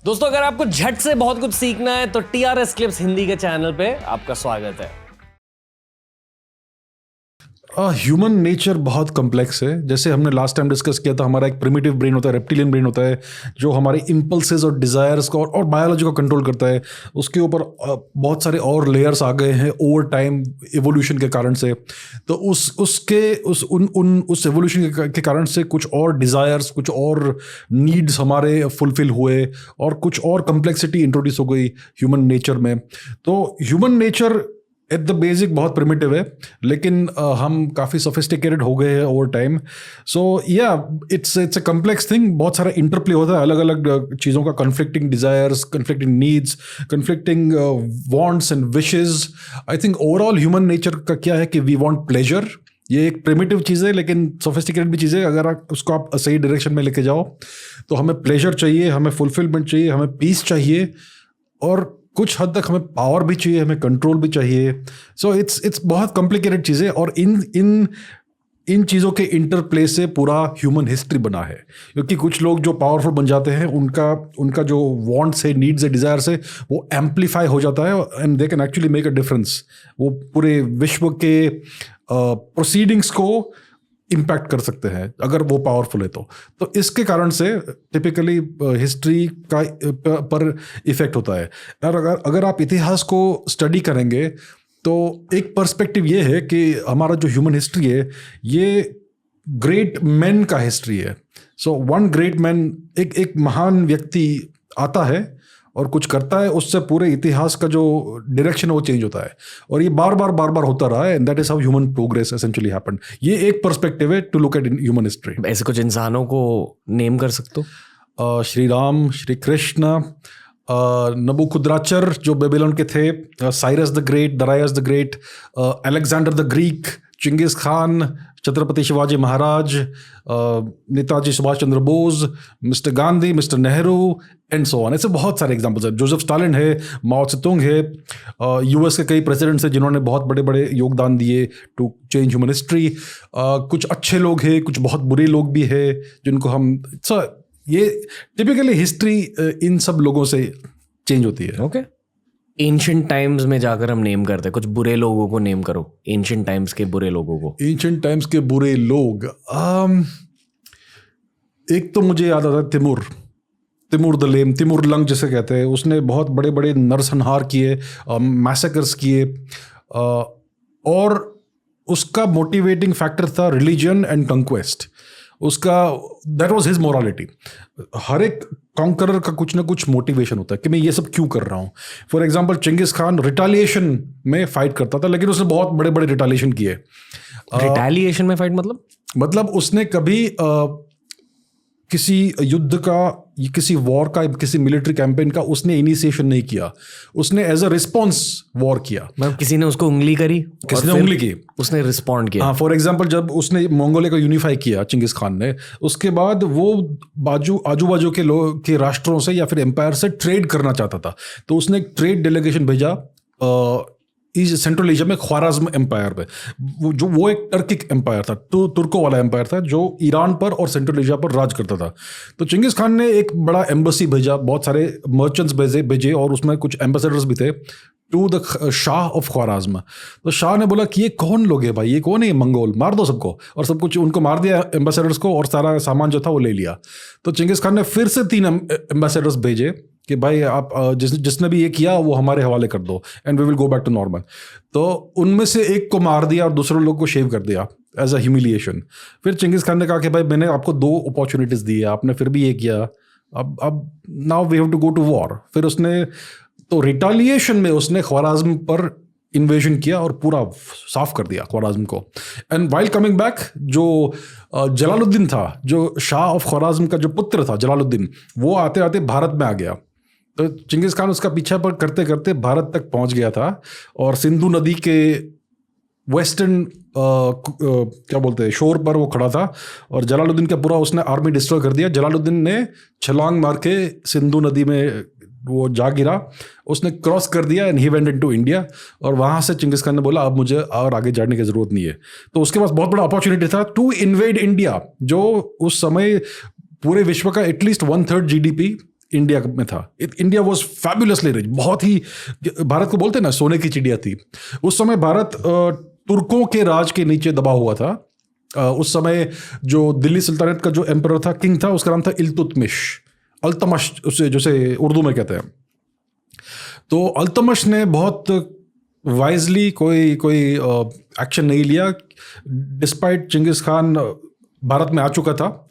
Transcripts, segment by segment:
दोस्तों, अगर आपको झट से बहुत कुछ सीखना है तो TRS क्लिप्स हिंदी के चैनल पे आपका स्वागत है। ह्यूमन नेचर बहुत कम्प्लेक्स है। जैसे हमने लास्ट टाइम डिस्कस किया था, हमारा एक प्रिमिटिव ब्रेन होता है, रेप्टिलियन ब्रेन होता है, जो हमारे इम्पल्सेस और डिज़ायर्स को और बायोलॉजी को कंट्रोल करता है। उसके ऊपर बहुत सारे और लेयर्स आ गए हैं ओवर टाइम एवोल्यूशन के कारण से। तो उस एवोल्यूशन के कारण से कुछ और डिज़ायर्स, कुछ और नीड्स हमारे फुलफिल हुए और कुछ और कम्प्लेक्सिटी इंट्रोड्यूस हो गई ह्यूमन नेचर में। तो human nature at the basic बहुत प्रिमिटिव है, लेकिन हम काफ़ी सोफिस्टिकेटेड हो गए हैं ओवर टाइम। सो या इट्स अ कम्प्लेक्स थिंग। बहुत सारा इंटरप्ले होता है अलग अलग चीज़ों का, conflicting desires, conflicting needs, conflicting wants and wishes. I think overall human nature का क्या है कि वी वांट प्लेजर। ये एक प्रिमिटिव चीज़ है लेकिन सोफिस्टिकेटेड भी चीज़ है। अगर उसको आप सही डायरेक्शन में लेके जाओ तो हमें प्लेजर चाहिए, हमें फुलफिलमेंट चाहिए, हमें पीस चाहिए, और कुछ हद तक हमें पावर भी चाहिए, हमें कंट्रोल भी चाहिए। सो इट्स बहुत कॉम्प्लिकेटेड चीज़ें, और इन चीज़ों के इंटरप्ले से पूरा ह्यूमन हिस्ट्री बना है। क्योंकि कुछ लोग जो पावरफुल बन जाते हैं, उनका जो वांट्स है, नीड्स है, डिज़ायर्स है, वो एम्पलीफाई हो जाता है and they can actually make a difference. वो पूरे विश्व के प्रोसीडिंग्स को इम्पैक्ट कर सकते हैं अगर वो पावरफुल है तो इसके कारण से टिपिकली हिस्ट्री का पर इफेक्ट होता है। और अगर आप इतिहास को स्टडी करेंगे तो एक पर्सपेक्टिव ये है कि हमारा जो ह्यूमन हिस्ट्री है ये ग्रेट मैन का हिस्ट्री है। सो वन ग्रेट मैन, एक महान व्यक्ति आता है और कुछ करता है, उससे पूरे इतिहास का जो डायरेक्शन है वो चेंज होता है। और ये बार बार होता रहा है, and that is how human progress essentially happened. ये एक पर्सपेक्टिव है to look at human history. ऐसे कुछ इंसानों को नेम कर सकते हो? श्री राम, श्री कृष्ण, नबूखुद्राचर जो बेबीलोन के थे, Cyrus the great, Darius the great, Alexander the Greek, Genghis Khan, Chhatrapati Shivaji Maharaj, Netaji Subhash Chandra Bose, mister Gandhi, mister Nehru and so on. ऐसे बहुत सारे एग्जांपल्स हैं। जोसेफ स्टालिन है, माओ त्से-तुंग है, US के कई प्रेसिडेंट्स हैं जिन्होंने बहुत बड़े बड़े योगदान दिए टू चेंज ह्यूमन हिस्ट्री। कुछ अच्छे लोग हैं, कुछ बहुत बुरे लोग भी हैं जिनको हम ये टिपिकली हिस्ट्री इन सब लोगों से चेंज होती है। ओके। एंशिएंट टाइम्स में जाकर हम नेम करते हैं, कुछ बुरे लोगों को नेम करो, एंशिएंट टाइम्स के बुरे लोगों को। एंशिएंट टाइम्स के बुरे लोग, एक तो मुझे याद आता है तिमुर द लेम, तिमुर लंग जिसे कहते हैं। उसने बहुत बड़े बड़े नरसंहार किए, मैसेकर्स किए, और उसका मोटिवेटिंग फैक्टर था रिलीजन एंड कंक्वेस्ट। उसका दैट वाज हिज मोरालिटी। हर एक कॉन्करर का कुछ ना कुछ मोटिवेशन होता है कि मैं ये सब क्यों कर रहा हूँ। For example Chingis Khan retaliation में फाइट करता था, लेकिन उसने बहुत बड़े बड़े रिटालिएशन किए। रिटालिएशन में फाइट मतलब उसने कभी किसी युद्ध का, किसी वॉर का, किसी मिलिट्री कैंपेन का उसने इनिशिएशन नहीं किया। उसने एज अ रिस्पॉन्स वॉर किया। मतलब किसी ने उसको उंगली करी, किसी ने उंगली की, उसने रिस्पॉन्ड किया। हाँ, फॉर एग्जांपल जब उसने मंगोलिया को यूनिफाई किया चिंगिस खान ने, उसके बाद वो आजू बाजू के राष्ट्रों से या फिर एम्पायर से ट्रेड करना चाहता था। तो उसने एक ट्रेड डेलीगेशन भेजा सेंट्रल एशिया में, ख्वाराज़्म एम्पायर में। वो एक टर्किक एम्पायर था, तो तुर्कों वाला एम्पायर था जो ईरान पर और सेंट्रल एशिया पर राज करता था। तो चिंगिस खान ने एक बड़ा एम्बेसी भेजा, बहुत सारे मर्चेंट्स भेजे और उसमें कुछ एम्बेसडर्स भी थे टू द शाह ऑफ ख्वाराज़्म। तो शाह ने बोला कि ये कौन लोग है भाई, ये कौन है, मंगोल, मार दो सबको। और सब कुछ उनको मार दिया एम्बेसडर्स को, और सारा सामान जो था वो ले लिया। तो चिंगिस खान ने फिर से 3 एम्बेसडर्स भेजे कि भाई आप जिसने भी ये किया वो हमारे हवाले कर दो, and we will go back to normal. तो उनमें से एक को मार दिया और दूसरे लोग को शेव कर दिया एज अ ह्यूमिलिएशन। फिर चिंगिस खान ने कहा कि भाई मैंने आपको 2 अपॉर्चुनिटीज़ दी है, आपने फिर भी ये किया, अब now we have to go to war. फिर उसने तो रिटालिएशन में उसने ख्वाराज़्म पर इन्वेजन किया और पूरा साफ कर दिया ख्वाराज़्म को। एंड वाइल कमिंग बैक, जो जलालुद्दीन था, जो शाह ऑफ ख्वाराज़्म का जो पुत्र था जलालुद्दीन, वो आते आते भारत में आ गया। तो चिंगिस खान उसका पीछा पर करते करते भारत तक पहुंच गया था, और सिंधु नदी के वेस्टर्न क्या बोलते हैं शोर पर वो खड़ा था, और जलालुद्दीन का पूरा उसने आर्मी डिस्ट्रॉय कर दिया। जलालुद्दीन ने छलांग मार के सिंधु नदी में वो जा गिरा, उसने क्रॉस कर दिया and he went into India. और वहाँ से चिंगिस खान ने बोला अब मुझे और आगे जाने की ज़रूरत नहीं है। तो उसके पास बहुत बड़ा अपॉर्चुनिटी था टू इन्वेड इंडिया, जो उस समय पूरे विश्व का एटलीस्ट 1/3 GDP इंडिया में था. इंडिया वॉज फैबुलसली रिच, बहुत ही, भारत को बोलते हैं ना सोने की चिड़िया थी. उस समय भारत तुर्कों के राज के नीचे दबा हुआ था. उस समय जो दिल्ली सल्तनत का जो एम्परर था, किंग था, उसका नाम था इल्तुतमिश, अल्तमश उसे जैसे उर्दू में कहते हैं. तो अल्तमश ने बहुत वाइजली कोई एक्शन नहीं लिया, डिस्पाइट चिंगिस खान भारत में आ चुका था.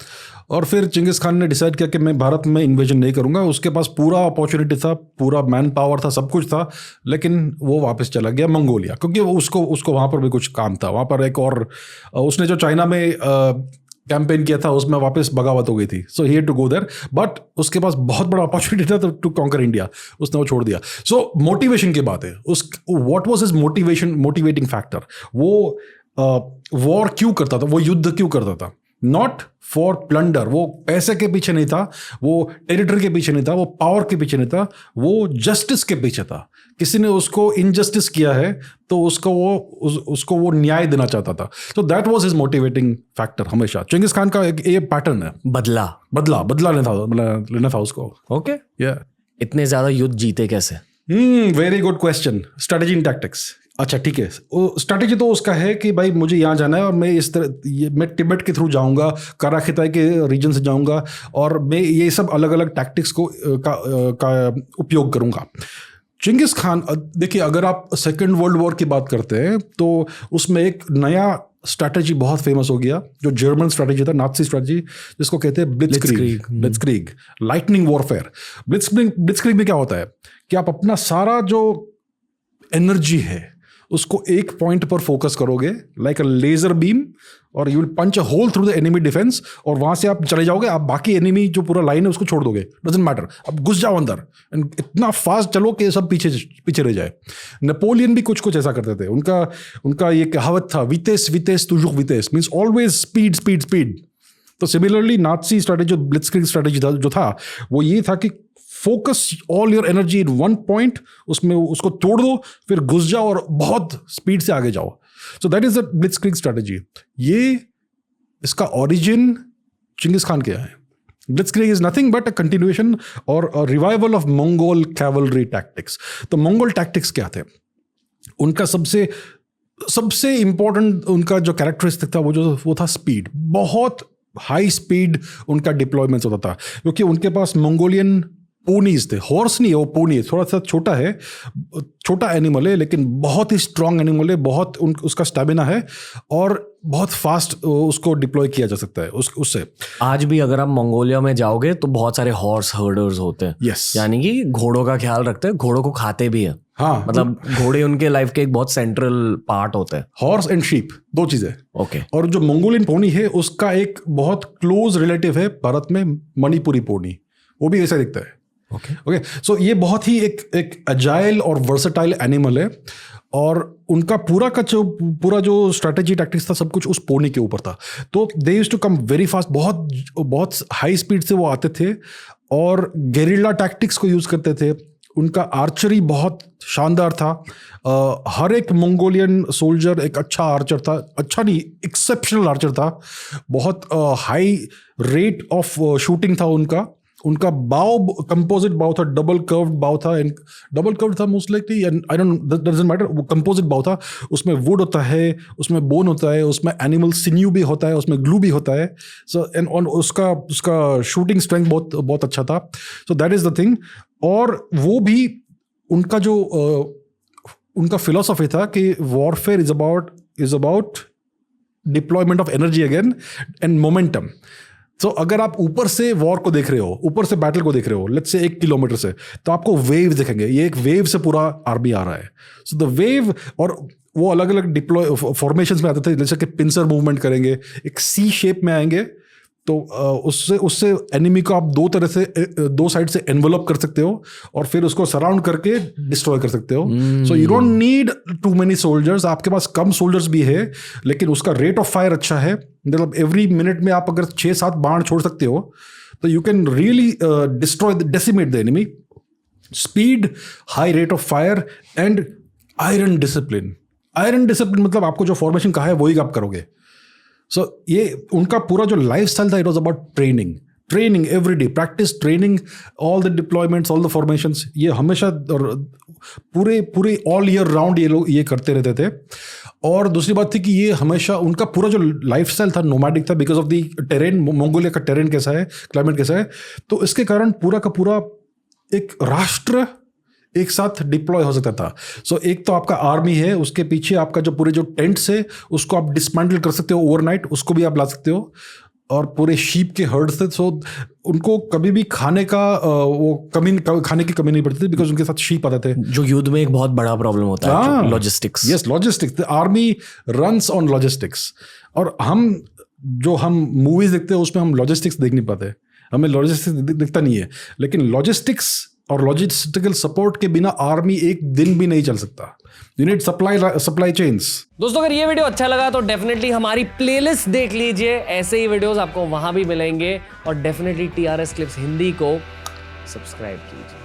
और फिर चिंगिस खान ने डिसाइड किया कि मैं भारत में इन्वेजन नहीं करूंगा. उसके पास पूरा अपॉर्चुनिटी था, पूरा मैन पावर था, सब कुछ था, लेकिन वो वापस चला गया मंगोलिया, क्योंकि उसको वहाँ पर भी कुछ काम था. वहाँ पर एक और उसने जो चाइना में कैंपेन किया था उसमें वापस बगावत हो गई थी. So he had to go there, but उसके पास बहुत बड़ा अपॉर्चुनिटी था टू कॉन्कर इंडिया, उसने वो छोड़ दिया. सो मोटिवेशन की बात है, what was his motivating factor. वो वॉर क्यों करता था, वो युद्ध क्यों करता था? नॉट फॉर प्लंडर, वो पैसे के पीछे नहीं था, वो टेरिटरी के पीछे नहीं था, वो पावर के पीछे नहीं था, वो जस्टिस के पीछे था. किसी ने उसको इनजस्टिस किया है तो उसको वो न्याय देना चाहता था. So that was his motivating factor हमेशा. चिंगिस खान का ये पैटर्न है, बदला लेना था उसको. ओके, या इतने ज्यादा युद्ध जीते कैसे? Very good question. Strategy and tactics. अच्छा ठीक है, स्ट्रैटेजी तो उसका है कि भाई मुझे यहाँ जाना है और मैं इस तरह मैं तिब्बत के थ्रू जाऊँगा, काराखिताई के रीजन से जाऊँगा, और मैं ये सब अलग अलग टैक्टिक्स का उपयोग करूँगा. चिंगिस खान, देखिए अगर आप सेकेंड वर्ल्ड वॉर की बात करते हैं तो उसमें एक नया स्ट्रैटेजी बहुत फेमस हो गया, जो जर्मन स्ट्रैटेजी था, नाज़ी स्ट्रैटेजी, जिसको कहते हैं ब्लिट्जक्रीग, लाइटनिंग वॉरफेयर. ब्लिट्जक्रीग में क्या होता है कि आप अपना सारा जो एनर्जी है उसको एक पॉइंट पर फोकस करोगे, लाइक अ लेजर बीम, और you will punch a hole through the enemy defence, और वहां से आप चले जाओगे. आप बाकी एनिमी जो पूरा लाइन है उसको छोड़ दोगे, डजंट मैटर, आप घुस जाओ अंदर एंड इतना फास्ट चलो कि सब पीछे रह जाए. नेपोलियन भी कुछ ऐसा करते थे. उनका ये कहावत था, वितेस तुजुक वितेस, मीन्स ऑलवेज स्पीड. तो सिमिलरली नाज़ी स्ट्रैटेजी, ब्लिट्जक्रीग स्ट्रैटेजी जो था वो ये था कि focus all your energy in one point, उसमें उसको तोड़ दो, फिर घुस जाओ और बहुत स्पीड से आगे जाओ. So that is the blitzkrieg strategy. ये इसका ओरिजिन चिंगिस खान के है. Blitzkrieg is nothing but a continuation और revival of Mongol cavalry tactics. तो मंगोल टैक्टिक्स क्या थे? उनका सबसे इंपॉर्टेंट उनका जो कैरेक्टरिस्टिक था वो था स्पीड. बहुत हाई स्पीड उनका डिप्लॉयमेंट होता था, क्योंकि उनके पास मंगोलियन पोनीज थे. हॉर्स नहीं है वो, पोनी है, थोड़ा सा छोटा एनिमल है, लेकिन बहुत ही स्ट्रांग एनिमल है, बहुत उसका स्टैमिना है और बहुत फास्ट उसको डिप्लॉय किया जा सकता है उससे. आज भी अगर आप मंगोलिया में जाओगे तो बहुत सारे हॉर्स हर्डर्स होते हैं. यस, यानी कि घोड़ों का ख्याल रखते हैं, घोड़ों को खाते भी है. हाँ, मतलब घोड़े उनके लाइफ के एक बहुत सेंट्रल पार्ट होते हैं. हॉर्स एंड शीप, दो चीजें. ओके. और जो मंगोलियन पोनी है उसका एक बहुत क्लोज रिलेटिव है भारत में, मणिपुरी पोनी, वो भी ऐसा दिखता है. ओके. सो ये बहुत ही एक अजाइल और वर्सेटाइल एनिमल है, और उनका पूरा जो स्ट्रैटेजी टैक्टिक्स था सब कुछ उस पोनी के ऊपर था. तो they used to come very fast, बहुत हाई स्पीड से वो आते थे और गेरिल्ला टैक्टिक्स को यूज करते थे. उनका आर्चरी बहुत शानदार था. हर एक मंगोलियन सोल्जर एक अच्छा आर्चर था, अच्छा नहीं, एक्सेप्शनल आर्चर था. बहुत हाई रेट ऑफ शूटिंग था उनका बाव, कंपोजिट बाव था, डबल कर्व्ड बाव था, डबल कर्व्ड था most likely, I don't, doesn't matter. वो कंपोजिट बाव था, उसमें वुड होता है, उसमें बोन होता है, उसमें एनिमल सिन्यू भी होता है, उसमें ग्लू भी होता है. सो एंड उसका शूटिंग स्ट्रेंथ बहुत अच्छा था. सो दैट इज द थिंग. और वो भी उनका फिलॉसफी था कि warfare is about deployment of energy again and momentum. तो अगर आप ऊपर से वॉर को देख रहे हो, ऊपर से बैटल को देख रहे हो, लेट्स से 1 किलोमीटर से, तो आपको वेव दिखेंगे, ये एक वेव से पूरा आर्मी आ रहा है. सो द वेव, और वो अलग अलग डिप्लॉय फॉर्मेशंस में आते थे, जैसे कि पिंसर मूवमेंट करेंगे, एक सी शेप में आएंगे, तो उससे एनिमी को आप दो साइड से एनवेलप कर सकते हो और फिर उसको सराउंड करके डिस्ट्रॉय कर सकते हो. So you don't need too many soldiers. आपके पास कम सोल्जर्स भी है, लेकिन उसका रेट ऑफ फायर अच्छा है. मतलब एवरी मिनट में आप अगर 6-7 बाण छोड़ सकते हो तो you can really decimate the enemy. Speed, high rate of fire and iron discipline. मतलब आपको जो फॉर्मेशन कहा है वही आप करोगे. सो ये उनका पूरा जो लाइफ स्टाइल था, it was about training every day, practice, training, all the deployments, all the formations, ये हमेशा पूरे ऑल ईयर राउंड ये लोग ये करते रहते थे। और दूसरी बात थी कि ये हमेशा उनका पूरा जो लाइफस्टाइल था नोमैडिक था, because of the terrain, Mongolia का टेरेन कैसा है, क्लाइमेट कैसा है, तो इसके कारण पूरा का पूरा एक राष्ट्र एक साथ डिप्लॉय हो सकता था। सो एक तो आपका आर्मी है, उसके पीछे आपका जो पूरे जो टेंट्स है उसको आप डिसमेंटल कर सकते हो ओवरनाइट, उसको भी आप ला सकते हो, और पूरे शीप के हर्ड्स थे। सो उनको कभी भी खाने की कमी नहीं पड़ती थी, बिकॉज उनके साथ शीप आते थे, जो युद्ध में एक बहुत बड़ा प्रॉब्लम होता है, logistics. Yes, logistics, the army runs on logistics. और हम मूवीज देखते हैं उसमें हम लॉजिस्टिक्स देख नहीं पाते, हमें लॉजिस्टिक्स दिखता नहीं है, लेकिन लॉजिस्टिक्स और लॉजिस्टिकल सपोर्ट के बिना आर्मी एक दिन भी नहीं चल सकता। You need supply chains. दोस्तों अगर ये वीडियो अच्छा लगा तो डेफिनेटली हमारी प्लेलिस्ट देख लीजिए, ऐसे ही वीडियोस आपको वहां भी मिलेंगे, और डेफिनेटली TRS क्लिप्स हिंदी को सब्सक्राइब कीजिए।